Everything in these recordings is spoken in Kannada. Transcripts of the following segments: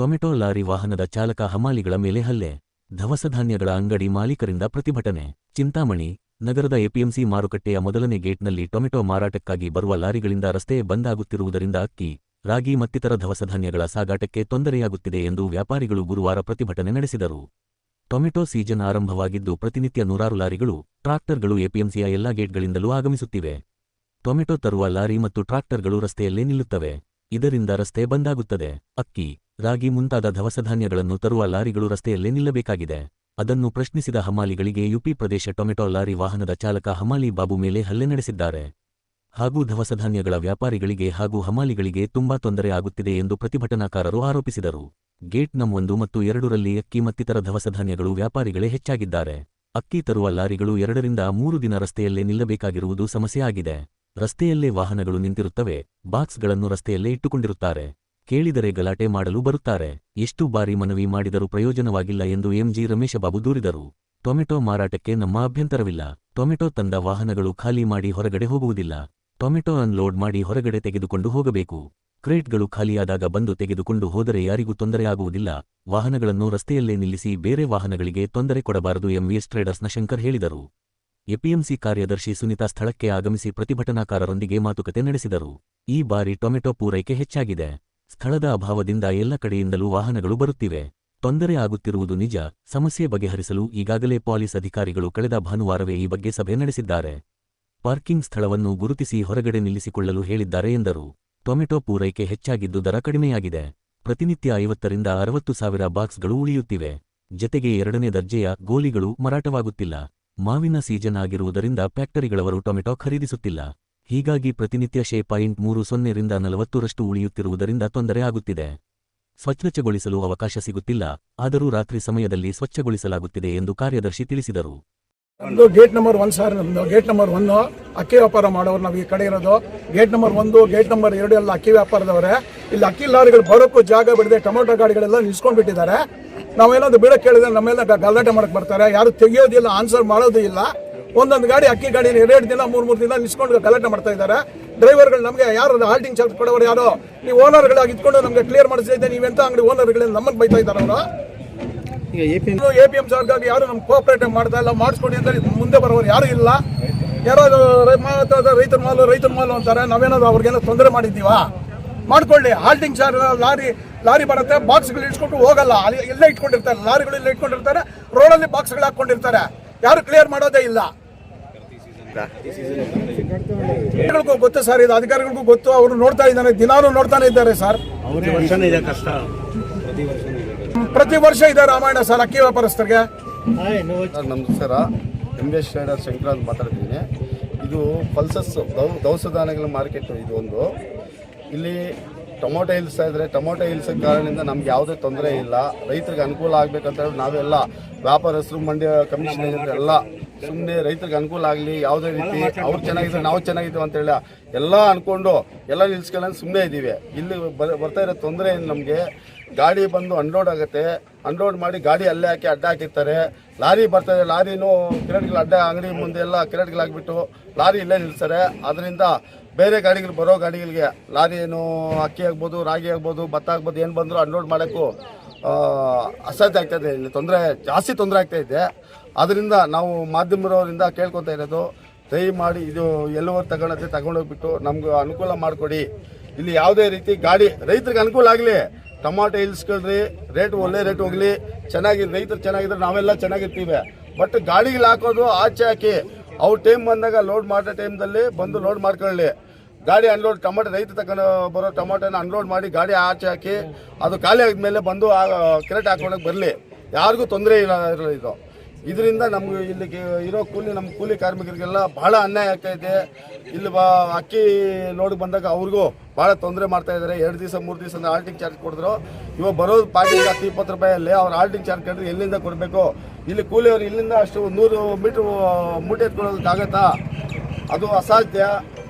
ಟೊಮೆಟೊ ಲಾರಿ ವಾಹನದ ಚಾಲಕ ಹಮಾಲಿಗಳ ಮೇಲೆ ಹಲ್ಲೆ. ದವಸಧಾನ್ಯಗಳ ಅಂಗಡಿ ಮಾಲೀಕರಿಂದ ಪ್ರತಿಭಟನೆ. ಚಿಂತಾಮಣಿ ನಗರದ ಎಪಿಎಂಸಿ ಮಾರುಕಟ್ಟೆಯ ಮೊದಲನೇ ಗೇಟ್ನಲ್ಲಿ ಟೊಮೆಟೊ ಮಾರಾಟಕ್ಕಾಗಿ ಬರುವ ಲಾರಿಗಳಿಂದ ರಸ್ತೆ ಬಂದ್ ಆಗುತ್ತಿರುವುದರಿಂದ ಅಕ್ಕಿ, ರಾಗಿ ಮತ್ತಿತರ ದವಸಧಾನ್ಯಗಳ ಸಾಗಾಟಕ್ಕೆ ತೊಂದರೆಯಾಗುತ್ತಿದೆ ಎಂದು ವ್ಯಾಪಾರಿಗಳು ಗುರುವಾರ ಪ್ರತಿಭಟನೆ ನಡೆಸಿದರು. ಟೊಮೆಟೊ ಸೀಸನ್ ಆರಂಭವಾಗಿದ್ದು ಪ್ರತಿನಿತ್ಯ ನೂರಾರು ಲಾರಿಗಳು, ಟ್ರಾಕ್ಟರ್ಗಳು ಎಪಿಎಂಸಿಯ ಎಲ್ಲಾ ಗೇಟ್ಗಳಿಂದಲೂ ಆಗಮಿಸುತ್ತಿವೆ. ಟೊಮೆಟೊ ತರುವ ಲಾರಿ ಮತ್ತು ಟ್ರಾಕ್ಟರ್ಗಳು ರಸ್ತೆಯಲ್ಲೇ ನಿಲ್ಲುತ್ತವೆ. ಇದರಿಂದ ರಸ್ತೆ ಬಂದಾಗುತ್ತದೆ. ಅಕ್ಕಿ, ರಾಗಿ ಮುಂತಾದ ದವಸಧಾನ್ಯಗಳನ್ನು ತರುವ ಲಾರಿಗಳು ರಸ್ತೆಯಲ್ಲೇ ನಿಲ್ಲಬೇಕಾಗಿದೆ. ಅದನ್ನು ಪ್ರಶ್ನಿಸಿದ ಹಮಾಲಿಗಳಿಗೆ ಯುಪಿ ಪ್ರದೇಶ ಟೊಮೆಟೊ ಲಾರಿ ವಾಹನದ ಚಾಲಕ ಹಮಾಲಿ ಬಾಬು ಮೇಲೆ ಹಲ್ಲೆ ನಡೆಸಿದ್ದಾರೆ. ಹಾಗೂ ದವಸಧಾನ್ಯಗಳ ವ್ಯಾಪಾರಿಗಳಿಗೆ ಹಾಗೂ ಹಮಾಲಿಗಳಿಗೆ ತುಂಬಾ ತೊಂದರೆ ಆಗುತ್ತಿದೆ ಎಂದು ಪ್ರತಿಭಟನಾಕಾರರು ಆರೋಪಿಸಿದರು. ಗೇಟ್ ನಂ 1 ಮತ್ತು 2ರಲ್ಲಿ ಅಕ್ಕಿ ಮತ್ತಿತರ ದವಸಧಾನ್ಯಗಳು ವ್ಯಾಪಾರಿಗಳೇ ಹೆಚ್ಚಾಗಿದ್ದಾರೆ. ಅಕ್ಕಿ ತರುವ ಲಾರಿಗಳು 2 ರಿಂದ 3 ದಿನ ರಸ್ತೆಯಲ್ಲೇ ನಿಲ್ಲಬೇಕಾಗಿರುವುದು ಸಮಸ್ಯೆ ಆಗಿದೆ. ರಸ್ತೆಯಲ್ಲೇ ವಾಹನಗಳು ನಿಂತಿರುತ್ತವೆ, ಬಾಕ್ಸ್ಗಳನ್ನು ರಸ್ತೆಯಲ್ಲೇ ಇಟ್ಟುಕೊಂಡಿರುತ್ತಾರೆ. ಕೇಳಿದರೆ ಗಲಾಟೆ ಮಾಡಲು ಬರುತ್ತಾರೆ. ಎಷ್ಟು ಬಾರಿ ಮನವಿ ಮಾಡಿದರೂ ಪ್ರಯೋಜನವಾಗಿಲ್ಲ ಎಂದು ಎಂಜಿ ರಮೇಶಬಾಬು ದೂರಿದರು. ಟೊಮೆಟೊ ಮಾರಾಟಕ್ಕೆ ನಮ್ಮ ಅಭ್ಯಂತರವಿಲ್ಲ. ಟೊಮೆಟೊ ತಂದ ವಾಹನಗಳು ಖಾಲಿ ಮಾಡಿ ಹೊರಗಡೆ ಹೋಗುವುದಿಲ್ಲ. ಟೊಮೆಟೊ ಅನ್ಲೋಡ್ ಮಾಡಿ ಹೊರಗಡೆ ತೆಗೆದುಕೊಂಡು ಹೋಗಬೇಕು. ಕ್ರೇಟ್ಗಳು ಖಾಲಿಯಾದಾಗ ಬಂದು ತೆಗೆದುಕೊಂಡು ಹೋದರೆ ಯಾರಿಗೂ ತೊಂದರೆ ಆಗುವುದಿಲ್ಲ. ವಾಹನಗಳನ್ನು ರಸ್ತೆಯಲ್ಲೇ ನಿಲ್ಲಿಸಿ ಬೇರೆ ವಾಹನಗಳಿಗೆ ತೊಂದರೆ ಕೊಡಬಾರದು ಎಂವಿಎಸ್ ಟ್ರೇಡರ್ಸ್ನ ಶಂಕರ್ ಹೇಳಿದರು. ಎಪಿಎಂಸಿ ಕಾರ್ಯದರ್ಶಿ ಸುನಿತಾ ಸ್ಥಳಕ್ಕೆ ಆಗಮಿಸಿ ಪ್ರತಿಭಟನಾಕಾರರೊಂದಿಗೆ ಮಾತುಕತೆ ನಡೆಸಿದರು. ಈ ಬಾರಿ ಟೊಮೆಟೊ ಪೂರೈಕೆ ಹೆಚ್ಚಾಗಿದೆ. ಸ್ಥಳದ ಅಭಾವದಿಂದ ಎಲ್ಲ ಕಡೆಯಿಂದಲೂ ವಾಹನಗಳು ಬರುತ್ತಿವೆ. ತೊಂದರೆ ಆಗುತ್ತಿರುವುದು ನಿಜ. ಸಮಸ್ಯೆ ಬಗೆಹರಿಸಲು ಈಗಾಗಲೇ ಪೊಲೀಸ್ ಅಧಿಕಾರಿಗಳು ಕಳೆದ ಭಾನುವಾರವೇ ಈ ಬಗ್ಗೆ ಸಭೆ ನಡೆಸಿದ್ದಾರೆ. ಪಾರ್ಕಿಂಗ್ ಸ್ಥಳವನ್ನು ಗುರುತಿಸಿ ಹೊರಗಡೆ ನಿಲ್ಲಿಸಿಕೊಳ್ಳಲು ಹೇಳಿದ್ದಾರೆ ಎಂದರು. ಟೊಮೆಟೊ ಪೂರೈಕೆ ಹೆಚ್ಚಾಗಿದ್ದು ದರ ಕಡಿಮೆಯಾಗಿದೆ. ಪ್ರತಿನಿತ್ಯ 50 ರಿಂದ 60 ಸಾವಿರ ಬಾಕ್ಸ್ಗಳು ಉಳಿಯುತ್ತಿವೆ. ಜತೆಗೆ 2ನೇ ದರ್ಜೆಯ ಗೋಲಿಗಳು ಮಾರಾಟವಾಗುತ್ತಿಲ್ಲ. ಮಾವಿನ ಸೀಸನ್ ಆಗಿರುವುದರಿಂದ ಫ್ಯಾಕ್ಟರಿಗಳವರು ಟೊಮೆಟೊ ಖರೀದಿಸುತ್ತಿಲ್ಲ. ಹೀಗಾಗಿ ಪ್ರತಿನಿತ್ಯ .30 ರಿಂದ 40ರಷ್ಟು ಉಳಿಯುತ್ತಿರುವುದರಿಂದ ತೊಂದರೆ ಆಗುತ್ತಿದೆ. ಸ್ವಚ್ಛಗೊಳಿಸಲು ಅವಕಾಶ ಸಿಗುತ್ತಿಲ್ಲ. ಆದರೂ ರಾತ್ರಿ ಸಮಯದಲ್ಲಿ ಸ್ವಚ್ಛಗೊಳಿಸಲಾಗುತ್ತಿದೆ ಎಂದು ಕಾರ್ಯದರ್ಶಿ ತಿಳಿಸಿದರು. ಗೇಟ್ ನಂಬರ್ 1 ಸರ್, ನಮ್ಮದು ಗೇಟ್ ನಂಬರ್ 1 ಅಕ್ಕಿ ವ್ಯಾಪಾರ ಮಾಡೋರು ನಾವು ಈ ಕಡೆ ಇರೋದು. ಗೇಟ್ ನಂಬರ್ 1, ಗೇಟ್ ನಂಬರ್ 2 ಎಲ್ಲ ಅಕ್ಕಿ ವ್ಯಾಪಾರದವರೇ. ಇಲ್ಲಿ ಅಕ್ಕಿ ಲಾರಿಗಳು ಬರೋಕ್ಕೂ ಜಾಗ ಬಿಡದೆ ಟೊಮೆಟೊ ಗಾಡಿಗಳೆಲ್ಲ ನಿಲ್ಸ್ಕೊಂಡ್ಬಿಟ್ಟಿದ್ದಾರೆ. ನಾವೇನಾದ್ರು ಬಿಡಕ್ಕೆ ಕೇಳಿದ್ರೆ ನಮ್ಮೆಲ್ಲ ಗಲಾಟೆ ಮಾಡಕ್ಕೆ ಬರ್ತಾರೆ. ಯಾರು ತೆಗಿಯೋದಿಲ್ಲ, ಆನ್ಸರ್ ಮಾಡೋದು ಇಲ್ಲ. ಒಂದೊಂದು ಗಾಡಿ ಅಕ್ಕಿ ಗಾಡಿ 2 ದಿನ 3 ದಿನ ನಿಲ್ಸ್ಕೊಂಡು ಗಲಾಟೆ ಮಾಡ್ತಾ ಇದ್ದಾರೆ. ಡ್ರೈವರ್ಗಳು ನಮಗೆ ಯಾರು ಹಾಲ್ಟಿಂಗ್ ಚಾರ್ಜ್ ಕೊಡೋರು ಯಾರೋ, ನೀವು ಓನರ್ಗಳಾಗಿ ಇಟ್ಕೊಂಡು ನಮಗೆ ಕ್ಲಿಯರ್ ಮಾಡಿಸಿದ್ದೆ, ನೀವೆಂತ ಅಂಗಡಿ ಓನರ್ಗಳಿಂದ ನಮ್ಮನ್ನು ಬೈತಾ ಇದ್ದಾರೆ ಅವರು. ಎಪಿಎಂಸಿ ಅವ್ರಿಗಾಗಿ ಯಾರು ನಮ್ಗೆ ಕೋಆಪರೇಟ್ ಮಾಡ್ತಾ ಇಲ್ಲ. ಮಾಡಿಸ್ಕೊಡಿ ಅಂತ ಮುಂದೆ ಬರೋರು ಯಾರು ಇಲ್ಲ. ಯಾರಾದ್ರು ರೈತರ ಮಾಲು ಅಂತಾರೆ. ನಾವೇನಾದ್ರು ಅವ್ರಿಗೇನೋ ತೊಂದರೆ ಮಾಡಿದ್ದೀವಾ? ಮಾಡ್ಕೊಳ್ಳಿ. ಹಾಲ್ಟಿಂಗ್ ಚಾರ್ಜ್ ಲಾರಿ ಬರುತ್ತೆ, ಬಾಕ್ಸ್ಗಳು ಇಟ್ಕೊಂಡು ಹೋಗಲ್ಲ. ಎಲ್ಲ ಇಟ್ಕೊಂಡಿರ್ತಾರೆ, ಲಾರಿಗಳು ಎಲ್ಲ ಇಟ್ಕೊಂಡಿರ್ತಾರೆ, ರೋಡಲ್ಲಿ ಬಾಕ್ಸ್ಗಳು ಹಾಕೊಂಡಿರ್ತಾರೆ. ಯಾರು ಕ್ಲಿಯರ್ ಮಾಡೋದೇ ಇಲ್ಲ. ಗೊತ್ತು ಸರ್, ಇದು ಅಧಿಕಾರಿಗಳಿಗೂ ಗೊತ್ತು. ಅವರು ನೋಡ್ತಾ ಇದ್ದಾರೆ, ದಿನಾನು ನೋಡ್ತಾನೆ ಇದ್ದಾರೆ ಸರ್. ಪ್ರತಿ ವರ್ಷ ಇದೆ ರಾಮಾಯಣ ಸರ್ ಅಕ್ಕಿ ವ್ಯಾಪಾರಸ್ಥರಿಗೆ. ನಮಸ್ಕಾರ, ಎಂವಿಎಸ್ ಟ್ರೇಡರ್ಸ್ ಶಂಕರ್ ಅಂತ ಮಾತಾಡ್ತಿದ್ದೀನಿ. ಇದು ಪಲ್ಸಸ್ ದವಸಧಾನ್ಯಗಳ ಮಾರ್ಕೆಟ್. ಇದು ಒಂದು ಇಲ್ಲಿ ಟೊಮೊಟೊ ಇಳಿಸ್ತಾ ಇದ್ದಾರೆ. ಟೊಮೊಟೊ ಇಳಿಸೋ ಕಾರಣದಿಂದ ನಮ್ಗೆ ಯಾವುದೇ ತೊಂದರೆ ಇಲ್ಲ. ರೈತರಿಗೆ ಅನುಕೂಲ ಆಗಬೇಕಂತ ಹೇಳಿ ನಾವೆಲ್ಲ ವ್ಯಾಪಾರಸ್ಥರು, ಮಂಡ್ಯ ಕಮಿಷನ್ ಏಜೆಂಟ್ ಎಲ್ಲ ಸುಮ್ಮನೆ ರೈತರಿಗೆ ಅನುಕೂಲ ಆಗಲಿ, ಯಾವುದೇ ರೀತಿ ಅವ್ರು ಚೆನ್ನಾಗಿದ್ದಾರೆ ನಾವು ಚೆನ್ನಾಗಿದ್ದೀವಿ ಅಂತೇಳಿ ಎಲ್ಲ ಅಂದ್ಕೊಂಡು ಎಲ್ಲ ನಿಲ್ಸ್ಕೊಳ್ಳೋದು ಸುಮ್ಮನೆ ಇದ್ದೀವಿ. ಇಲ್ಲಿ ಬರ್ತಾ ಇರೋ ತೊಂದರೆ ಏನು, ನಮಗೆ ಗಾಡಿ ಬಂದು ಅನ್ಲೋಡ್ ಆಗುತ್ತೆ. ಅನ್ಲೋಡ್ ಮಾಡಿ ಗಾಡಿ ಅಲ್ಲೇ ಹಾಕಿ ಅಡ್ಡ ಹಾಕಿರ್ತಾರೆ. ಲಾರಿ ಬರ್ತಾರೆ, ಲಾರಿನೂ ಕಿರಟ್ಗಳು ಅಡ್ಡ ಅಂಗಡಿ ಮುಂದೆ ಎಲ್ಲ ಕಿರಟ್ಗಳಾಗಿಬಿಟ್ಟು ಲಾರಿ ಇಲ್ಲೇ ನಿಲ್ಲಿಸ್ತಾರೆ. ಅದರಿಂದ ಬೇರೆ ಗಾಡಿಗಳು ಬರೋ ಗಾಡಿಗಳಿಗೆ ಲಾರಿ ಏನು ಅಕ್ಕಿ ಆಗ್ಬೋದು, ರಾಗಿ ಆಗ್ಬೋದು, ಭತ್ತ ಆಗ್ಬೋದು, ಏನು ಬಂದರೂ ಅನ್ಲೋಡ್ ಮಾಡೋಕ್ಕೂ ಅಸಾಧ್ಯ ಆಗ್ತಾಯಿದೆ. ಇಲ್ಲಿ ಜಾಸ್ತಿ ತೊಂದರೆ ಆಗ್ತಾಯಿದೆ. ಅದರಿಂದ ನಾವು ಮಾಧ್ಯಮದವರಿಂದ ಕೇಳ್ಕೊತಾ ಇರೋದು, ದಯಮಾಡಿ ಇದು ಎಲ್ಲವರೂ ತಗೊಂಡೋಗ್ಬಿಟ್ಟು ನಮ್ಗೆ ಅನುಕೂಲ ಮಾಡಿಕೊಡಿ. ಇಲ್ಲಿ ಯಾವುದೇ ರೀತಿ ಗಾಡಿ ರೈತರಿಗೆ ಅನುಕೂಲ ಆಗಲಿ. ಟೊಮಾಟೊ ಇಳಿಸ್ಕೊಳ್ರಿ, ರೇಟ್ ಒಳ್ಳೆ ರೇಟ್ ಹೋಗಲಿ. ರೈತರು ಚೆನ್ನಾಗಿದ್ರೆ ನಾವೆಲ್ಲ ಚೆನ್ನಾಗಿರ್ತೀವಿ. ಬಟ್ ಗಾಡಿಗಳು ಹಾಕೋದು ಆಚೆ ಹಾಕಿ ಅವ್ರ ಟೈಮ್ ಬಂದಾಗ ಲೋಡ್ ಮಾಡೋ ಟೈಮ್ದಲ್ಲಿ ಬಂದು ಲೋಡ್ ಮಾಡ್ಕೊಳ್ಳಿ. ಗಾಡಿ ಅನ್ಲೋಡ್ ಟೊಮಾಟೊ ರೈತ ತಗೊಂಡು ಬರೋ ಟೊಮಾಟೋನ ಅನ್ಲೋಡ್ ಮಾಡಿ ಗಾಡಿ ಆಚೆ ಹಾಕಿ ಅದು ಖಾಲಿ ಆದ್ಮೇಲೆ ಬಂದು ಕ್ರೇಟ್ ಹಾಕೊಂಡೋಗಿ ಬರಲಿ. ಯಾರಿಗೂ ತೊಂದರೆ ಇರಲ್ಲ. ಇದರಿಂದ ನಮ್ಗೆ ಇಲ್ಲಿ ಇರೋ ನಮ್ಮ ಕೂಲಿ ಕಾರ್ಮಿಕರಿಗೆಲ್ಲ ಭಾಳ ಅನ್ಯಾಯ ಆಗ್ತಾ ಇದೆ. ಇಲ್ಲಿ ಅಕ್ಕಿ ಲೋಡ್ ಬಂದಾಗ ಅವ್ರಿಗೂ ಭಾಳ ತೊಂದರೆ ಮಾಡ್ತಾ ಇದ್ದಾರೆ. 2 ದಿವಸ 3 ದಿವಸ ಹಾಲ್ಟಿಂಗ್ ಚಾರ್ಜ್ ಕೊಡಿದ್ರು. ಇವಾಗ ಬರೋದು ಪಾಕಿಗೆ 10-20 ರೂಪಾಯಲ್ಲಿ ಅವ್ರು ಹಾಲ್ಟಿಂಗ್ ಚಾರ್ಜ್ ಕೇಳಿದ್ರೆ ಎಲ್ಲಿಂದ ಕೊಡಬೇಕು? ಇಲ್ಲಿ ಕೂಲಿಯವರು ಇಲ್ಲಿಂದ ಅಷ್ಟು 100 ಮೀಟ್ರ್ ಮೂಟೆ ಎತ್ಕೊಳ್ಳೋದಕ್ಕಾಗತ್ತಾ? ಅದು ಅಸಾಧ್ಯ.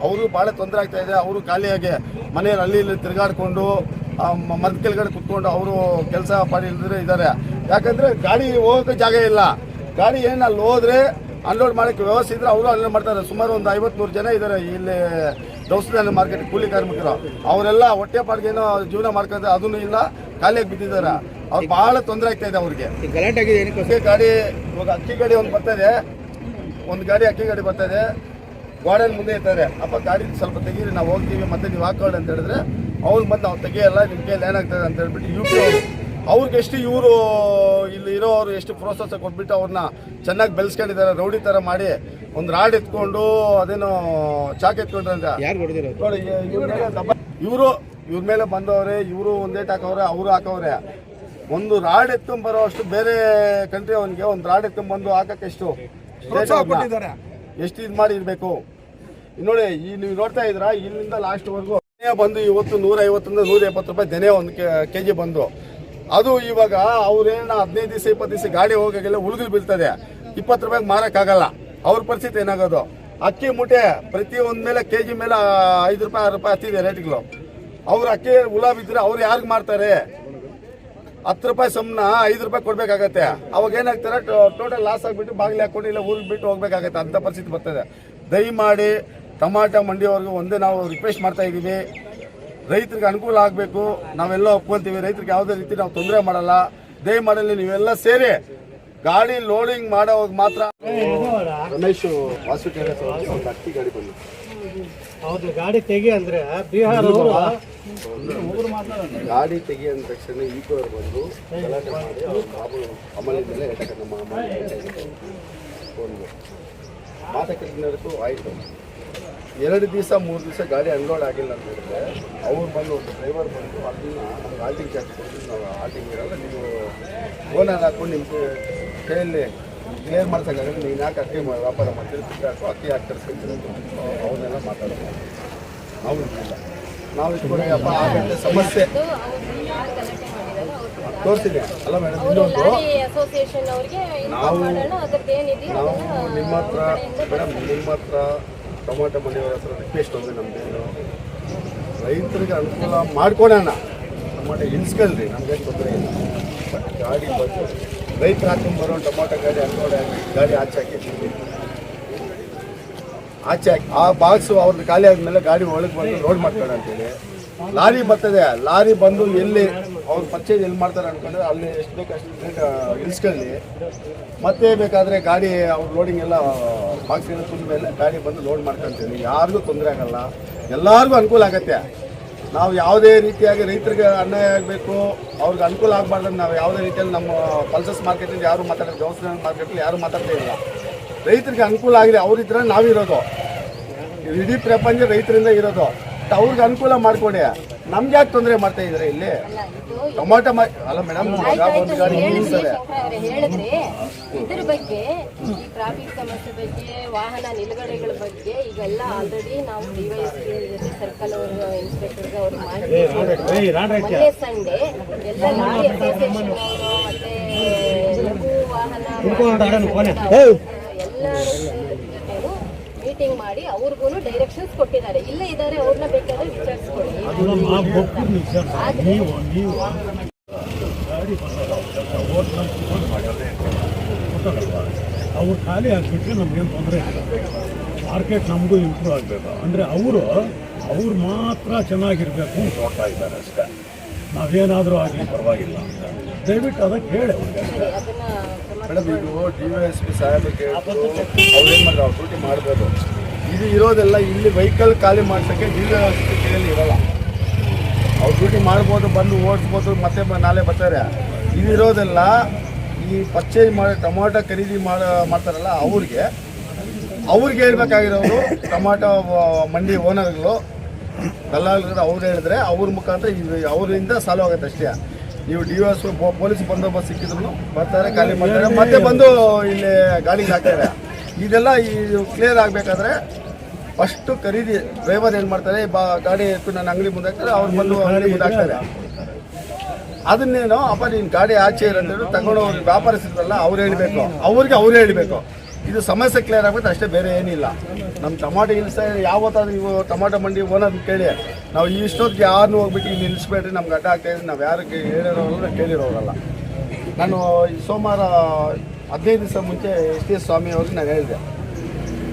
ಅವರು ಭಾಳ ತೊಂದರೆ ಆಗ್ತಾ ಇದೆ. ಅವರು ಖಾಲಿಯಾಗಿ ಮನೆಯಲ್ಲಿ ಅಲ್ಲಿ ಇಲ್ಲಿ ತಿರುಗಾಡಿಕೊಂಡು ಮರದ ಕೆಳಗಡೆ ಕುತ್ಕೊಂಡು ಅವರು ಕೆಲಸ ಮಾಡಿ ಇದ್ದಾರೆ. ಯಾಕಂದರೆ ಗಾಡಿ ಹೋಗೋಕ್ಕೆ ಜಾಗ ಇಲ್ಲ. ಗಾಡಿ ಏನು ಅಲ್ಲಿ ಹೋದ್ರೆ ಅನ್ಲೋಡ್ ಮಾಡೋಕ್ಕೆ ವ್ಯವಸ್ಥೆ ಇದ್ರೆ ಅವರು ಅನ್ಲೋಡ್ ಮಾಡ್ತಾರೆ. ಸುಮಾರು ಒಂದು 50-100 ಜನ ಇದ್ದಾರೆ ಇಲ್ಲಿ ದವಸಧಾನ್ಯ ಮಾರ್ಕೆಟ್ ಕೂಲಿ ಕಾರ್ಮಿಕರು. ಅವರೆಲ್ಲ ಹೊಟ್ಟೆ ಪಾಡಿಗೇನೋ ಜೀವನ ಮಾಡ್ಕೊಂಡ್ರೆ ಅದೂ ಇಲ್ಲ. ಖಾಲಿಯಾಗಿ ಬಿದ್ದಿದ್ದಾರೆ. ಅವ್ರು ಬಹಳ ತೊಂದರೆ ಆಗ್ತಾ ಇದೆ ಅವ್ರಿಗೆ. ಗಲಾಟೆ ಆಗಿದೆ ಏನಕ್ಕೆ? ಗಾಡಿ ಇವಾಗ ಅಕ್ಕಿ ಗಾಡಿ ಒಂದು ಬರ್ತದೆ, ಒಂದು ಗಾಡಿ ಅಕ್ಕಿ ಗಾಡಿ ಬರ್ತದೆ, ಗೋಡೆಯಲ್ಲಿ ಮುಂದೆ ಇರ್ತಾರೆ. ಅಪ್ಪ ಗಾಡಿ ಸ್ವಲ್ಪ ತೆಗೀರಿ, ನಾವು ಹೋಗ್ತೀವಿ ಮತ್ತೆ ನೀವು ಹಾಕೊಳ್ಳಿ ಅಂತ ಹೇಳಿದ್ರೆ ಅವ್ರು ಮತ್ತೆ ನಾವು ತೆಗಿಯಲ್ಲ, ನಿಮ್ಮ ಕೈಯಲ್ಲಿ ಏನಾಗ್ತದೆ ಅಂತ ಹೇಳ್ಬಿಟ್ಟು ಅವ್ರಿಗೆ ಎಷ್ಟು ಇವರು ಇಲ್ಲಿ ಇರೋರು ಎಷ್ಟು ಪ್ರೋತ್ಸಾಹ ಕೊಟ್ಬಿಟ್ಟು ಅವ್ರನ್ನ ಚೆನ್ನಾಗಿ ಬೆಳೆಸ್ಕೊಂಡಿದ್ದಾರೆ. ರೌಡಿ ಥರ ಮಾಡಿ ಒಂದು ರಾಡ್ ಎತ್ಕೊಂಡು ಅದೇನೋ ಚಾಕ್ ಎತ್ಕೊಂಡ್ರೆ ಅಂತ ನೋಡಿ ಇವ್ರ ಮೇಲೆ ಬಂದವ್ರೆ. ಇವರು ಒಂದೇಟ್ ಹಾಕವ್ರೆ, ಅವರು ಹಾಕವ್ರೆ. ಒಂದು ರಾಡ್ ಎತ್ಕೊಂಡ್ಬರೋ ಅಷ್ಟು ಬೇರೆ ಕಂಟ್ರಿ ಅವನಿಗೆ ಒಂದು ರಾಡ್ ಎತ್ಕೊಂಡ್ಬಂದು ಹಾಕಕ್ಕೆ ಎಷ್ಟು ಇದು ಮಾಡಿ ಇರಬೇಕು ನೋಡಿ. ನೀವು ನೋಡ್ತಾ ಇದ್ರ ಇಲ್ಲಿಂದ ಲಾಸ್ಟ್ವರೆಗೂ ಬಂದು ಇವತ್ತು 150 170 ರೂಪಾಯಿ ದೆನೆ ಒಂದು ಕೆಜಿ ಬಂದು. ಅದು ಇವಾಗ ಅವ್ರೇನ 15 ದಿವಸ 20 ದಿವಸ ಗಾಡಿ ಹೋಗಾಗೆಲ್ಲ ಉಳುಗಲು ಬೀಳ್ತದೆ. 20 ರೂಪಾಯಿಗೆ ಮಾರಕ್ಕಾಗಲ್ಲ. ಅವ್ರ ಪರಿಸ್ಥಿತಿ ಏನಾಗೋದು? ಅಕ್ಕಿ ಮೂಟೆ ಪ್ರತಿ ಒಂದ್ ಮೇಲೆ ಕೆಜಿ ಮೇಲೆ 5 ರೂಪಾಯಿ 6 ರೂಪಾಯಿ ಹತ್ತಿದೆ ರೇಟ್ಗಳು. ಅವ್ರ ಅಕ್ಕಿ ಹುಳ ಬಿದ್ದರೆ ಅವ್ರು ಯಾರಿಗೆ ಮಾಡ್ತಾರೆ? 10 ರೂಪಾಯಿ ಸುಮ್ಮನ 5 ರೂಪಾಯಿ ಕೊಡ್ಬೇಕಾಗತ್ತೆ. ಅವಾಗ ಏನಾಗ್ತಾರೆ, ಟೋಟಲ್ ಲಾಸ್ ಆಗಿಬಿಟ್ಟು ಬಾಗಿಲು ಹಾಕೊಂಡು ಇಲ್ಲ ಊರಿಗೆ ಬಿಟ್ಟು ಹೋಗ್ಬೇಕಾಗತ್ತೆ. ಅಂಥ ಪರಿಸ್ಥಿತಿ ಬರ್ತದೆ. ದಯಮಾಡಿ ಟೊಮಾಟೊ ಮಂಡಿಯವ್ರಿಗೆ ಒಂದೇ ನಾವು ರಿಕ್ವೆಸ್ಟ್ ಮಾಡ್ತಾ ಇದ್ದೀವಿ, ರೈತರಿಗೆ ಅನುಕೂಲ ಆಗಬೇಕು. ನಾವೆಲ್ಲ ಒಪ್ಕೊಂತೀವಿ, ರೈತರಿಗೆ ಯಾವುದೇ ರೀತಿ ನಾವು ತೊಂದರೆ ಮಾಡಲ್ಲ. ದಯಮಾಡಲಿ ನೀವೆಲ್ಲ ಸೇರಿ ಗಾಡಿ ಲೋಡಿಂಗ್ ಮಾಡೋವಾಗ ಮಾತ್ರ. ರಮೇಶ್ ವಾಸುಕೇರೆ ಒಂದು ಅಕ್ಕಿ ಗಾಡಿ ಬಂದು ಹೌದು ಗಾಡಿ ತೆಗಿ ಅಂದ್ರೆ ಬಿಹಾರ ಗಾಡಿ ತೆಗಿ ಅಂದ ತಕ್ಷಣ ಈಕೋ ಅವ್ರು ಬಂದು ಗಲಾಟೆ ಮಾಡಿ ಅವ್ರ ಬಾಬು ಅಮಲಿ ಮೇಲೆ ನಮ್ಮ ಒಂದು ಮಾತಕ್ಕೆ ಆಯಿತು. 2 ದಿವಸ 3 ದಿವಸ ಗಾಡಿ ಅನ್ಲೋಡ್ ಆಗಿಲ್ಲ ಅಂತ ಹೇಳಿದ್ರೆ ಅವ್ರು ಬಂದು ಒಂದು ಡ್ರೈವರ್ ಬಂದು ಅದನ್ನ ನಮ್ಗೆ ಆಲ್ಟಿಂಗ್ ಚಾರ್ಜ್ ಕೊಟ್ಟು ನಾವು ಆಲ್ಟಿಂಗ್ ಇರಲ್ಲ, ನೀವು ಓನರ್ ಹಾಕೊಂಡು ನಿಮ್ಮ ಕೈಯಲ್ಲಿ ಕ್ಲಿಯರ್ ಮಾಡ್ಸೋಕ್ಕಾಗಲ್ಲ, ನೀನು ಯಾಕೆ ಅಕ್ಕಿ ವ್ಯಾಪಾರ ಮಾಡ್ತೀರಿ, ಹಾಕು ಅಕ್ಕಿ ಹಾಕಿ ತರಿಸ್ಕೊಳ್ತೀರಿ ಅವನ್ನೆಲ್ಲ ಮಾತಾಡೋದು. ನಾವು ಇಲ್ಲ, ನಾವು ಇಟ್ಕೊಂಡು ಅಪ್ಪ ಆಗಂತೆ ಸಮಸ್ಯೆ ತೋರಿಸಿದೆ ಅಲ್ಲ ಮೇಡಮ್. ಇನ್ನೊಂದು ನಾವು ನಿಮ್ಮ ಹತ್ರ ಮೇಡಮ್ ನಿಮ್ಮ ಹತ್ರ ಟೊಮಾಟೊ ಮಂಡಿಯವರ ಹತ್ರ ರಿಕ್ವೆಸ್ಟ್ ಒಂದು ನಮ್ಮದೇನು ರೈತರಿಗೆ ಅನುಕೂಲ ಮಾಡ್ಕೊಡೋಣ. ಟೊಮಾಟೊ ಇಳಿಸ್ಕೊಳ್ರಿ, ನಮ್ಗೇನು ತೊಂದರೆ ಇಲ್ಲ. ಬಟ್ ಗಾಡಿ ಬಂದು ರೈತರು ಹಾಕೊಂಡ್ಬರೋ ಟೊಮಾಟೊ ಗಾಡಿ ಅನ್ಲೋಡ್ ಗಾಡಿ ಆಚೆ ಹಾಕಿ ಆ ಬಾಕ್ಸು ಅವ್ರದ್ದು ಖಾಲಿ ಆದಮೇಲೆ ಗಾಡಿ ಒಳಗೆ ಬಂದು ಲೋಡ್ ಮಾಡ್ತಾರೆ ಅಂತೇಳಿ ಲಾರಿ ಬರ್ತದೆ. ಲಾರಿ ಬಂದು ಎಲ್ಲಿ ಅವ್ರು ಪರ್ಚೇಸ್ ಎಲ್ಲಿ ಮಾಡ್ತಾರೆ ಅನ್ಕೊಂಡ್ರೆ ಅಲ್ಲಿ ಎಷ್ಟು ಬೇಕು ಅಷ್ಟು ಇಳಿಸ್ಕೊಳ್ಳಿ. ಮತ್ತೆ ಬೇಕಾದರೆ ಗಾಡಿ ಅವ್ರ ಲೋಡಿಂಗ್ ಎಲ್ಲ ಬಾಕ್ಸ್ ಎಲ್ಲ ತುಂಬಿದ ಮೇಲೆ ಗಾಡಿ ಬಂದು ಲೋಡ್ ಮಾಡ್ಕೊಂತೀವಿ. ಯಾರಿಗೂ ತೊಂದರೆ ಆಗಲ್ಲ, ಎಲ್ಲರಿಗೂ ಅನುಕೂಲ ಆಗುತ್ತೆ. ನಾವು ಯಾವುದೇ ರೀತಿಯಾಗಿ ರೈತರಿಗೆ ಅನ್ಯಾಯ ಆಗಬೇಕು, ಅವ್ರಿಗೆ ಅನುಕೂಲ ಆಗಬಾರ್ದು ನಾವು ಯಾವುದೇ ರೀತಿಯಲ್ಲಿ ನಮ್ಮ ಪಲ್ಸಸ್ ಮಾರ್ಕೆಟಲ್ಲಿ ಯಾರು ಮಾತಾಡೋದು, ದೇವಸ್ಥಾನ ಮಾರ್ಕೆಟಲ್ಲಿ ಯಾರು ಮಾತಾಡ್ತಾ ಇಲ್ಲ. ರೈತರಿಗೆ ಅನುಕೂಲ ಆಗಿದೆ, ಅವ್ರಿದ್ರೆ ನಾವಿರೋದು, ಇಡೀ ಪ್ರಪಂಚ ರೈತರಿಂದ ಇರೋದು. ಅವ್ರಿಗೆ ಅನುಕೂಲ ಮಾಡಿಕೊಡಿ, ನಮ್ಗೆ ಯಾಕೆ ತೊಂದರೆ ಮಾಡ್ತಾ ಇದ್ದಾರೆ ಇಲ್ಲಿ? ಟೊಮಾಟೊ ಅಲ್ಲ ಮೇಡಮ್, ಒಂದು ಗಾಡಿ ಹೇಳಿದ್ರಿ ಇದ್ರ ಬಗ್ಗೆ, ಈ ಟ್ರಾಫಿಕ್ ಸಮಸ್ಯೆ ಬಗ್ಗೆ, ವಾಹನ ನಿಲುಗಡೆಗಳ ಬಗ್ಗೆ ಈಗೆಲ್ಲ ಆಲ್ರೆಡಿ ನಾವು ಡಿವೈಎಸ್ಪಿ ಸರ್ಕಲ್ ಅವರು ಇನ್ಸ್ಪೆಕ್ಟರ್ಗೆ ಅವರು ಮೊನ್ನೆ ಸಂಡೆ ಎಲ್ಲ ಲಾರಿ ಅಸೋಸಿಯೇಷನ್ ಅವರು ಮತ್ತೆ ಲಘು ವಾಹನ ಎಲ್ಲರೂ ಮೀಟಿಂಗ್ ಮಾಡಿ ಅವ್ರಿಗೂ ಡೈರೆಕ್ಷನ್ಸ್ ಕೊಟ್ಟಿದ್ದಾರೆ. ಇಲ್ಲೇ ಇದ್ದಾರೆ, ಅವ್ರನ್ನ ಬೇಕಾದ್ರೆ ವಿಚಾರಿಸ್ಕೊಳ್ಳಿ. ಅವ್ರು ಖಾಲಿ ಆಗಿಬಿಟ್ರೆ ನಮಗೇನು ತೊಂದರೆ ಇಲ್ಲ. ಮಾರ್ಕೆಟ್ ನಮಗೂ ಇಂಪ್ರೂವ್ ಆಗಬೇಕು ಅಂದರೆ ಅವ್ರು ಮಾತ್ರ ಚೆನ್ನಾಗಿರಬೇಕು ಅಂತ ನೋಡ್ತಾ ಇದ್ದಾರೆ ಅಷ್ಟೇ. ನಾವೇನಾದರೂ ಆಗಲಿ ಪರವಾಗಿಲ್ಲ ಅಂತ ದಯವಿಟ್ಟು ಅದಕ್ಕೆ ಹೇಳಿ ಅವ್ರಿಗೆ ಅಷ್ಟೇ. ಮೇಡಮ್ ಇದು DYSP ಸಾಹೇಬರಿಗೆ ಅವ್ರೇನು ಮಾಡಿದ್ರು, ಅವ್ರು ಡ್ಯೂಟಿ ಮಾಡ್ಬೋದು. ಇದು ಇರೋದೆಲ್ಲ ಇಲ್ಲಿ ವೆಹಿಕಲ್ ಖಾಲಿ ಮಾಡ್ಸೋಕ್ಕೆ DYSP ಕೈಯಲ್ಲಿ ಇರೋಲ್ಲ. ಅವ್ರು ಡ್ಯೂಟಿ ಮಾಡ್ಬೋದು, ಬಂದು ಓಡಿಸ್ಬೋದು, ಮತ್ತೆ ನಾಳೆ ಬರ್ತಾರೆ. ಇದಿರೋದೆಲ್ಲ ಈ ಪರ್ಚೇಸ್ ಮಾಡಿ ಟೊಮಾಟೊ ಖರೀದಿ ಮಾಡ್ತಾರಲ್ಲ ಅವ್ರಿಗೆ ಹೇಳ್ಬೇಕಾಗಿರೋರು ಟೊಮಾಟೊ ಮಂಡಿ ಓನರ್ಗಳು ದಲ್ಲಾಳಿಗಳು ಅವ್ರು ಹೇಳಿದ್ರೆ ಅವ್ರ ಮುಖಾಂತರ ಅವರಿಂದ ಸಾಲ್ವ್ ಆಗುತ್ತೆ ಅಷ್ಟೇ. ನೀವು DYSP ಪೊಲೀಸ್ ಬಂದೋಬಸ್ತ್ ಸಿಕ್ಕಿದ್ರು ಬರ್ತಾರೆ, ಖಾಲಿ ಮಾಡ್ತಾರೆ, ಮತ್ತೆ ಬಂದು ಇಲ್ಲಿ ಗಾಡಿಗೆ ಹಾಕ್ತಾರೆ. ಇದೆಲ್ಲ ಕ್ಲಿಯರ್ ಆಗಬೇಕಾದ್ರೆ ಫಸ್ಟು ಖರೀದಿ ಡ್ರೈವರ್ ಏನು ಮಾಡ್ತಾರೆ, ಗಾಡಿ ಎತ್ತು ನನ್ನ ಅಂಗಡಿ ಮುಂದೆ ಹಾಕ್ತಾರೆ, ಅವ್ರು ಬಂದು ಅಂಗಡಿ ಮುಂದೆ ಹಾಕ್ತಾರೆ. ಅದನ್ನೇನೋ ಅಪ್ಪ ನೀನು ಗಾಡಿ ಆಚೆ ಇರೋದು ತಗೊಂಡು ಅವ್ರಿಗೆ ವ್ಯಾಪಾರಿಸಿದ್ರಲ್ಲ ಅವ್ರು ಹೇಳಬೇಕು, ಅವ್ರು ಹೇಳಬೇಕು. ಇದು ಸಮಸ್ಯೆ ಕ್ಲಿಯರ್ ಆಗಬೇಕು ಅಷ್ಟೇ, ಬೇರೆ ಏನಿಲ್ಲ. ನಮ್ಮ ಟೊಮಾಟೊ ಇಳಿಸ್ತಾ ಯಾವತ್ತಾದ್ರೂ ನೀವು ಟೊಮಾಟೊ ಮಂಡಿ ಓನರ್ ಕೇಳಿ, ನಾವು ಇಷ್ಟೊತ್ತಿಗೆ ಯಾರನ್ನೂ ಹೋಗ್ಬಿಟ್ಟು ಇಲ್ಲಿ ನಿಲ್ಲಿಸ್ಬೇಡ್ರಿ, ನಮ್ಗೆ ಅಡ್ಡ ಆಗ್ತಾಯಿದ್ರೆ ನಾವು ಯಾರಿಗೆ ಹೇಳಿರೋರಲ್ಲ ಕೇಳಿರೋರಲ್ಲ. ನಾನು ಈ ಸೋಮವಾರ 15 ದಿವಸ ಮುಂಚೆ STS ಸ್ವಾಮಿ ಅವ್ರಿಗೆ ನಾನು ಹೇಳಿದೆ,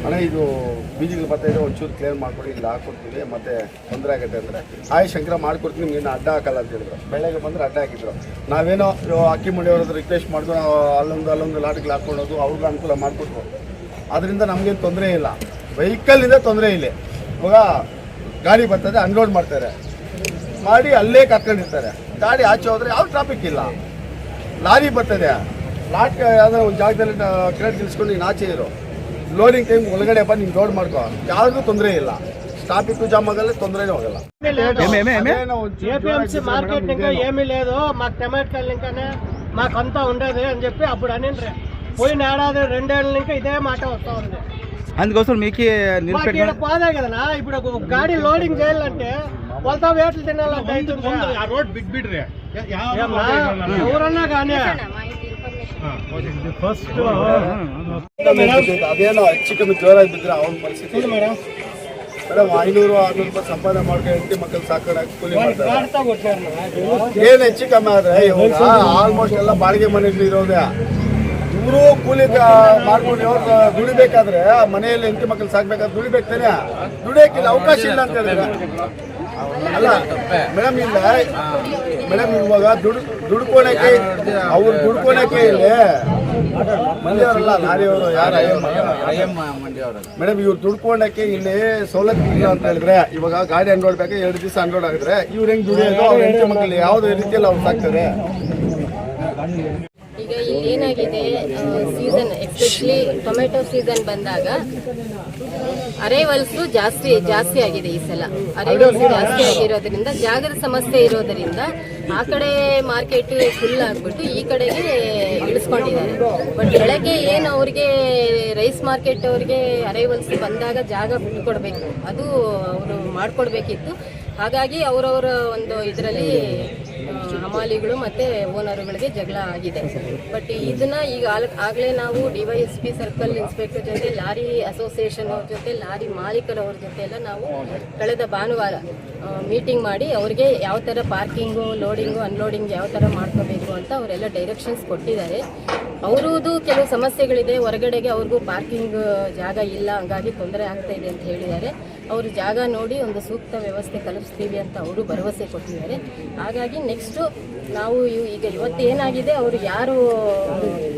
ಅಣ್ಣ ಇದು ಬೀಜಗಳು ಬರ್ತಾ ಇದೆ, ಒಂಚೂರು ಕ್ಲಿಯರ್ ಮಾಡ್ಕೊಡಿ, ಇಲ್ಲಿ ಹಾಕ್ಕೊಡ್ತೀವಿ, ಮತ್ತೆ ತೊಂದರೆ ಆಗುತ್ತೆ ಅಂದರೆ ಆಯ್ ಶಂಕರ ಮಾಡ್ಕೊಡ್ತೀನಿ, ನಿಮ್ಗೆ ಏನು ಅಡ್ಡ ಹಾಕಲ್ಲ ಅಂತ ಹೇಳಿದ್ರು. ಬೆಳಗ್ಗೆ ಬಂದರೆ ಅಡ್ಡ ಹಾಕಿದ್ರು. ನಾವೇನೋ ಅಕ್ಕಿ ಮಂಡಿಯವ್ರದ್ದು ರಿಕ್ವೆಸ್ಟ್ ಮಾಡಿದ್ರು, ಅಲ್ಲೊಂದು ಲಾಟಿಗೆ ಹಾಕ್ಕೊಳೋದು, ಅವ್ರಿಗೆ ಅನುಕೂಲ ಮಾಡಿಕೊಟ್ರು. ಅದರಿಂದ ನಮಗೇನು ತೊಂದರೆ ಇಲ್ಲ, ವೆಹಿಕಲ್ಲಿಂದ ತೊಂದರೆ ಇಲ್ಲ. ಇವಾಗ ಗಾಡಿ ಬರ್ತದೆ, ಅನ್ಲೋಡ್ ಮಾಡ್ತಾರೆ ಮಾಡಿ ಅಲ್ಲೇ ಕರ್ಕೊಂಡಿರ್ತಾರೆ. ಗಾಡಿ ಆಚೆ ಹೋದರೆ ಯಾವ ಟ್ರಾಫಿಕ್ ಇಲ್ಲ. ಲಾರಿ ಬರ್ತದೆ, ಲಾಟ್ ಯಾವುದೋ ಒಂದು ಜಾಗದಲ್ಲಿ ಕ್ರೇಟ್ ನಿಲ್ಸ್ಕೊಂಡು ನೀನು ಆಚೆ ಇರು, ಲೋಡಿಂಗ್ ಟೈಮ್ ಒಳಗಡೆ ಬಂದು ನೀನು ಲೋಡ್ ಮಾಡ್ಕೋ, ಯಾವುದೂ ತೊಂದರೆ ಇಲ್ಲ. ట్రాఫిక్ జామ్ ಆಗಲ್ಲ, ತೊಂದರೆನೇ ಆಗಲ್ಲ. ఏపీఎంసీ మార్కెట్ ఇంకా ఏమీ లేదు, మాకు టమాటాలు ఇంకానే మాకు అంతా ఉండేది అని చెప్పి అప్పుడు అనిండ్రే. పోయిన ఏడాది 2 ఏళ్ళ ఇంకా ఇదే మాట వస్తూ ఉంది. అందుకోసం మీకు ఇక్కడ పోదే కదనా, ఇప్పుడు ఒక గాడి లోడింగ్ చేయాలంటే వాళ్ళతో వేట్లు తినాలంటే రోడ్ బిగ్ బిడ్రే ఎవరన్నా కానీ ఫస్ట్ ಅದೇನೋ ಹೆಚ್ಚು ಕಮ್ಮಿ ಜೋರಾಗಿ ಬಿದ್ದರೆ ಅವನ ಪರಿಸ್ಥಿತಿ. ಮೇಡಮ್ 500-600 ರೂಪಾಯಿ ಸಂಪಾದನೆ ಮಾಡ್ಕೊಂಡು ಹೆಂಡತಿ ಮಕ್ಕಳು ಸಾಕೋಣಕ್ಕೆ ಕೂಲಿ ಮಾಡ್ತಾರೆ. ಏನು ಹೆಚ್ಚು ಕಮ್ಮಿ ಆದರೆ ಇವಾಗ ಆಲ್ಮೋಸ್ಟ್ ಎಲ್ಲ ಬಾಡಿಗೆ ಮನೆಯಲ್ಲಿ ಇರೋದೇ. ಇವರು ಕೂಲಿ ಮಾಡ್ಕೊಂಡು ಅವ್ರು ದುಡಿಬೇಕಾದ್ರೆ ಮನೆಯಲ್ಲಿ ಹೆಂಡತಿ ಮಕ್ಕಳು ಸಾಕ್ಬೇಕಾದ್ರೆ ದುಡಿಬೇಕು ತಾನೆ, ದುಡಿಯೋಕ್ಕಿಲ್ಲ, ಅವಕಾಶ ಇಲ್ಲ ಅಂತ ಹೇಳಿದ್ರೆ ಅಲ್ಲ ಮೇಡಮ್. ಇಲ್ಲ ಮೇಡಮ್, ಇವಾಗ ದುಡ್ಕೊಳಕ್ಕೆ ಅವ್ರು ದುಡ್ಕೊಳಕ್ಕೆ ಇಲ್ಲಿ ಮಂದಿಯವರಲ್ಲ, ಲಾರಿಯವರು ಯಾರು ಮೇಡಮ್, ಇವ್ರು ದುಡ್ಕೊಳಕ್ಕೆ ಇಲ್ಲಿ ಸವಲತ್ತು ಇಲ್ಲ ಅಂತ ಹೇಳಿದ್ರೆ, ಇವಾಗ ಗಾಡಿ ಅನ್ಲೋಡ್ ಬೇಕಾದ್ರೆ 2 ದಿವಸ ಅನ್ಲೋಡ್ ಆಗಿದ್ರೆ ಇವ್ರು ಹೆಂಗ್ ದುಡಿಯೋದು, ಅವ್ರ ಹೆಂಡತಿ ಮಕ್ಕಳು ಯಾವುದೇ ರೀತಿಯಲ್ಲಿ ಅವ್ರು ಸಾಕ್ತಾರೆ. ಈಗ ಇಲ್ಲಿ ಏನಾಗಿದೆ, ಸೀಸನ್ ಎಸ್ಪೆಷಲಿ ಟೊಮೆಟೊ ಸೀಸನ್ ಬಂದಾಗ ಅರೈವಲ್ಸು ಜಾಸ್ತಿ ಆಗಿದೆ. ಈ ಸಲ ಅರೈವಲ್ಸ್ ಜಾಸ್ತಿ ಆಗಿರೋದ್ರಿಂದ, ಜಾಗದ ಸಮಸ್ಯೆ ಇರೋದರಿಂದ ಆ ಕಡೆ ಮಾರ್ಕೆಟ್ ಫುಲ್ ಆಗ್ಬಿಟ್ಟು ಈ ಕಡೆಗೆ ಇಳಿಸ್ಕೊಂಡಿದ್ದಾರೆ. ಬಟ್ ಬೆಳಗ್ಗೆ ಏನು ಅವ್ರಿಗೆ ರೈಸ್ ಮಾರ್ಕೆಟ್ ಅವ್ರಿಗೆ ಅರೈವಲ್ಸ್ ಬಂದಾಗ ಜಾಗ ಬಿಟ್ಟುಕೊಡ್ಬೇಕು, ಅದು ಅವರು ಮಾಡ್ಕೊಡ್ಬೇಕಿತ್ತು. ಹಾಗಾಗಿ ಅವರವರ ಒಂದು ಇದರಲ್ಲಿ ಹಮಾಲಿಗಳು ಮತ್ತೆ ಓನರ್ಗಳಿಗೆ ಜಗಳ ಆಗಿದೆ. ಬಟ್ ಇದನ್ನ ಈಗ ಆಗಲೇ ನಾವು DYSP ಸರ್ಕಲ್ ಇನ್ಸ್ಪೆಕ್ಟರ್ ಜೊತೆ, ಲಾರಿ ಅಸೋಸಿಯೇಷನ್ ಅವ್ರ ಜೊತೆ, ಲಾರಿ ಮಾಲೀಕರವ್ರ ಜೊತೆ ಎಲ್ಲ ನಾವು ಕಳೆದ ಭಾನುವಾರ ಮೀಟಿಂಗ್ ಮಾಡಿ ಅವ್ರಿಗೆ ಯಾವ ಥರ ಪಾರ್ಕಿಂಗು, ಲೋಡಿಂಗು, ಅನ್ಲೋಡಿಂಗ್ ಯಾವ ಥರ ಮಾಡ್ಕೋಬೇಕು ಅಂತ ಅವರೆಲ್ಲ ಡೈರೆಕ್ಷನ್ಸ್ ಕೊಟ್ಟಿದ್ದಾರೆ. ಅವ್ರದ್ದು ಕೆಲವು ಸಮಸ್ಯೆಗಳಿದೆ, ಹೊರಗಡೆಗೆ ಅವ್ರಿಗೂ ಪಾರ್ಕಿಂಗ್ ಜಾಗ ಇಲ್ಲ, ಹಂಗಾಗಿ ತೊಂದರೆ ಆಗ್ತಾ ಇದೆ ಅಂತ ಹೇಳಿದ್ದಾರೆ. ಅವರು ಜಾಗ ನೋಡಿ ಒಂದು ಸೂಕ್ತ ವ್ಯವಸ್ಥೆ ಕಲ್ಪಿಸ್ತೀವಿ ಅಂತ ಅವರು ಭರವಸೆ ಕೊಟ್ಟಿದ್ದಾರೆ. ಹಾಗಾಗಿ ನೆಕ್ಸ್ಟು ನಾವು ಈಗ ಇವತ್ತು ಏನಾಗಿದೆ, ಅವರು ಯಾರು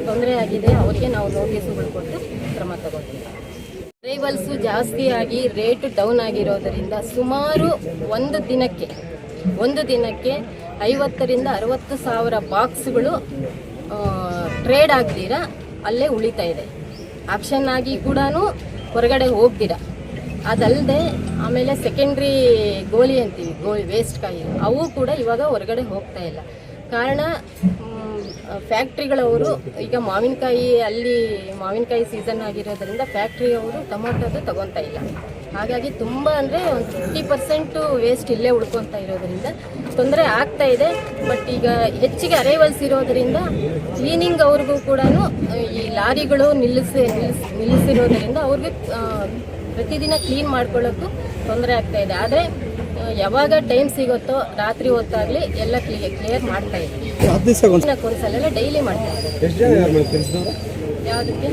ತೊಂದರೆ ಆಗಿದೆ ಅವರಿಗೆ ನಾವು ನೋಟಿಸುಗಳು ಕೊಟ್ಟು ಕ್ರಮ ತಗೋತೀವಿ. ಅರೈವಲ್ಸು ಜಾಸ್ತಿ ಆಗಿ ರೇಟ್ ಡೌನ್ ಆಗಿರೋದರಿಂದ ಸುಮಾರು ಒಂದು ದಿನಕ್ಕೆ 50,000 ರಿಂದ 60,000 ಬಾಕ್ಸ್ಗಳು ಟ್ರೇಡ್ ಆಗ್ದಿರ ಅಲ್ಲೇ ಉಳಿತಾ ಇದೆ. ಆಕ್ಷನ್ ಆಗಿ ಕೂಡ ಹೊರಗಡೆ ಹೋಗ್ದಿರ. ಅದಲ್ಲದೆ ಆಮೇಲೆ ಸೆಕೆಂಡ್ರಿ ಗೋಲಿ ಅಂತೀವಿ, ವೇಸ್ಟ್ ಕಾಯಿ, ಅವು ಕೂಡ ಇವಾಗ ಹೊರಗಡೆ ಹೋಗ್ತಾ ಇಲ್ಲ. ಕಾರಣ ಫ್ಯಾಕ್ಟ್ರಿಗಳವರು ಈಗ ಮಾವಿನಕಾಯಿ ಸೀಸನ್ ಆಗಿರೋದ್ರಿಂದ ಫ್ಯಾಕ್ಟ್ರಿಯವರು ಟೊಮೊಟೊದು ತಗೊತಾ ಇಲ್ಲ. ಹಾಗಾಗಿ ತುಂಬ ಅಂದರೆ ಒಂದು 50% ವೇಸ್ಟ್ ಇಲ್ಲೇ ಉಳ್ಕೊತಾ ಇರೋದ್ರಿಂದ ತೊಂದರೆ ಆಗ್ತಾ ಇದೆ. ಬಟ್ ಈಗ ಹೆಚ್ಚಿಗೆ ಅರೈವಲ್ಸ್ ಇರೋದ್ರಿಂದ ಕ್ಲೀನಿಂಗ್ ಅವ್ರಿಗೂ ಕೂಡ ಈ ಲಾರಿಗಳು ನಿಲ್ಲಿಸಿರೋದ್ರಿಂದ ಅವ್ರಿಗೆ ಪ್ರತಿದಿನ ಕ್ಲೀನ್ ಮಾಡ್ಕೊಳ್ಳೋಕ್ಕೂ ತೊಂದರೆ ಆಗ್ತಾ ಇದೆ. ಆದರೆ ಯಾವಾಗ ಟೈಮ್ ಸಿಗುತ್ತೋ ರಾತ್ರಿ ಹೊತ್ತಾಗಲಿ ಎಲ್ಲ ಕ್ಲಿಯರ್ ಮಾಡ್ತಾ ಇದ್ದೀವಿ. ಒಂದ್ಸಲೆಲ್ಲ ಡೈಲಿ ಮಾಡ್ತಾ ಇದ್ದೀವಿ. ಯಾವುದಕ್ಕೆ?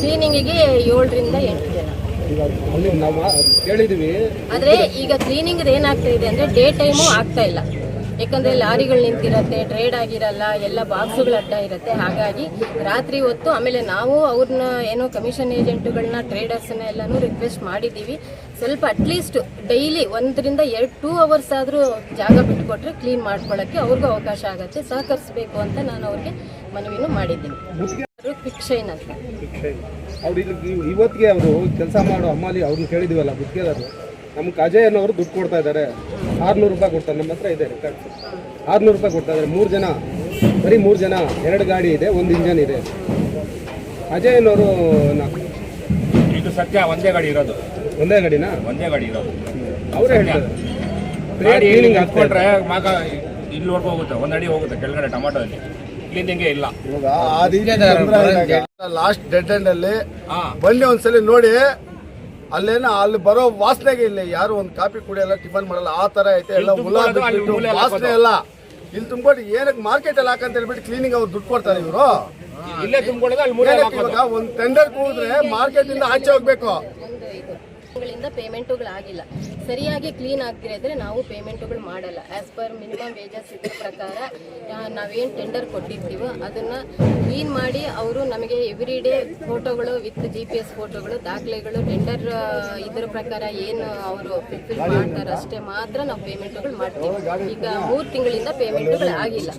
ಕ್ಲೀನಿಂಗಿಗೆ 7 ರಿಂದ 8 ಜನ. ಆದರೆ ಈಗ ಕ್ಲೀನಿಂಗ್ ಏನಾಗ್ತಾ ಇದೆ ಅಂದರೆ ಡೇ ಟೈಮು ಆಗ್ತಾ ಇಲ್ಲ. ಯಾಕಂದರೆ ಲಾರಿಗಳು ನಿಂತಿರುತ್ತೆ, ಟ್ರೇಡ್ ಆಗಿರಲ್ಲ, ಎಲ್ಲ ಬಾಕ್ಸುಗಳು ಅಡ್ಡ ಇರುತ್ತೆ. ಹಾಗಾಗಿ ರಾತ್ರಿ ಹೊತ್ತು ಆಮೇಲೆ ನಾವು ಅವ್ರನ್ನ ಏನೋ ಕಮಿಷನ್ ಏಜೆಂಟುಗಳನ್ನ, ಟ್ರೇಡರ್ಸ್ನ ಎಲ್ಲನೂ ರಿಕ್ವೆಸ್ಟ್ ಮಾಡಿದ್ದೀವಿ. ಸ್ವಲ್ಪ ಅಟ್ಲೀಸ್ಟ್ ಡೈಲಿ 1 ರಿಂದ 2 ಅವರ್ಸ್ ಆದರೂ ಜಾಗ ಬಿಟ್ಕೊಟ್ರೆ ಕ್ಲೀನ್ ಮಾಡ್ಕೊಳ್ಳೋಕ್ಕೆ ಅವ್ರಿಗೂ ಅವಕಾಶ ಆಗುತ್ತೆ. ಸಹಕರಿಸಬೇಕು ಅಂತ ನಾನು ಅವ್ರಿಗೆ ಮನವಿನೂ ಮಾಡಿದ್ದೀನಿ. ಪಿಕ್ಷೈನ್ ಅಂತ ಅವ್ರು ಇವತ್ತಿಗೆ ಅವರು ಕೆಲಸ ಮಾಡೋ ಅಮ್ಮಾಲಿ ಅವ್ರನ್ನ ಕೇಳಿದೀವಲ್ಲ, ಗುತ್ತಿಗೆದಾರರು ನಮ್ಗೆ ಅಜಯ್ ಅನ್ನೋರು ದುಡ್ಡು ಕೊಡ್ತಾ ಇದ್ದಾರೆ. 600 ರೂಪಾಯಿ ಕೊಡ್ತಾರೆ, ನಮ್ಮ ಹತ್ರ ಇದೆ 600 ರೂಪಾಯಿ ಕೊಡ್ತಾ ಇದ್ದಾರೆ. 3 ಜನ, ಬರೀ 3 ಜನ, 2 ಗಾಡಿ ಇದೆ, 1 ಇಂಜನ್ ಇದೆ. ಅಜಯ್ ಅನ್ನೋರು ಇದು ಸತ್ಯ, ಒಂದೇ ಗಾಡಿ ಇರೋದು. ಒಂದೇ ಗಾಡಿನಾ? ಒಂದೇ ಗಾಡಿ ಇರೋದು. ಅವರೇ ಹೇಳ್ತಾರೆ ಕ್ಲೀನಿಂಗ್ ಹಾಕೊಂಡ್ರೆ ಮಗ ಇಲ್ಲಿ ಹೋಗುತ್ತೆ, 1 ಅಡಿ ಹೋಗುತ್ತೆ ಕೆಳಗಡೆ. ಟೊಮಾಟೋದಲ್ಲಿ ಕ್ಲೀನಿಂಗೇ ಇಲ್ಲ. ಲಾಸ್ಟ್ ಡೆಡ್ ಎಂಡ್ ಅಲ್ಲಿ ಬನ್ನಿ ಒಂದ್ಸಲಿ ನೋಡಿ, ಅಲ್ಲಿ ಬರೋ ವಾಸನೆಗೆ ಇಲ್ಲ. ಯಾರು ಒಂದು ಕಾಫಿ ಕುಡಿಯಲ್ಲ, ಟಿಫನ್ ಮಾಡಲ್ಲ, ಆ ತರ ಐತೆ. ಎಲ್ಲ ವಾಸನೆ ಎಲ್ಲ ಇಲ್ಲಿ ತುಂಬಿಟ್ಟು ಏನಕ್ಕೆ ಮಾರ್ಕೆಟ್ ಅಲ್ಲಿ ಹಾಕಂತ ಹೇಳ್ಬಿಟ್ಟು ಕ್ಲೀನಿಂಗ್ ಅವ್ರು ದುಡ್ಡು ಕೊಡ್ತಾರೆ ಇವರು. ಇಲ್ಲೇ ತುಂಬಿಕೊಳ್ಳೋದು ಅಲ್ಲಿ ಮೂರೇ ಇವಾಗ ಒಂದು ಟೆಂಡರ್ ಕೂಡಿದ್ರೆ ಮಾರ್ಕೆಟ್ ಇಂದ ಆಚೆ ಹೋಗ್ಬೇಕು. ತಿಂಗಳಿಂದ ಪೇಮೆಂಟುಗಳಾಗಿಲ್ಲ, ಸರಿಯಾಗಿ ಕ್ಲೀನ್ ಆಗ್ತಿರೋದ್ರೆ ನಾವು ಪೇಮೆಂಟುಗಳು ಮಾಡಲ್ಲ. ಆಸ್ ಪರ್ ಮಿನಿಮಮ್ ವೇಜಸ್ ಇದ್ರ ಪ್ರಕಾರ ನಾವೇನು ಟೆಂಡರ್ ಕೊಟ್ಟಿರ್ತೀವೋ ಅದನ್ನ ಕ್ಲೀನ್ ಮಾಡಿ ಅವರು ನಮಗೆ ಎವ್ರಿ ಡೇ ಫೋಟೋಗಳು ವಿತ್ GPS ಫೋಟೋಗಳು ದಾಖಲೆಗಳು ಟೆಂಡರ್ ಇದ್ರ ಪ್ರಕಾರ ಏನು ಅವರು ಫುಲ್ಫಿಲ್ ಮಾಡ್ತಾರೆ ಅಷ್ಟೇ ಮಾತ್ರ ನಾವು ಪೇಮೆಂಟುಗಳು ಮಾಡ್ತೀವಿ. ಈಗ 3 ತಿಂಗಳಿಂದ ಪೇಮೆಂಟುಗಳು ಆಗಿಲ್ಲ.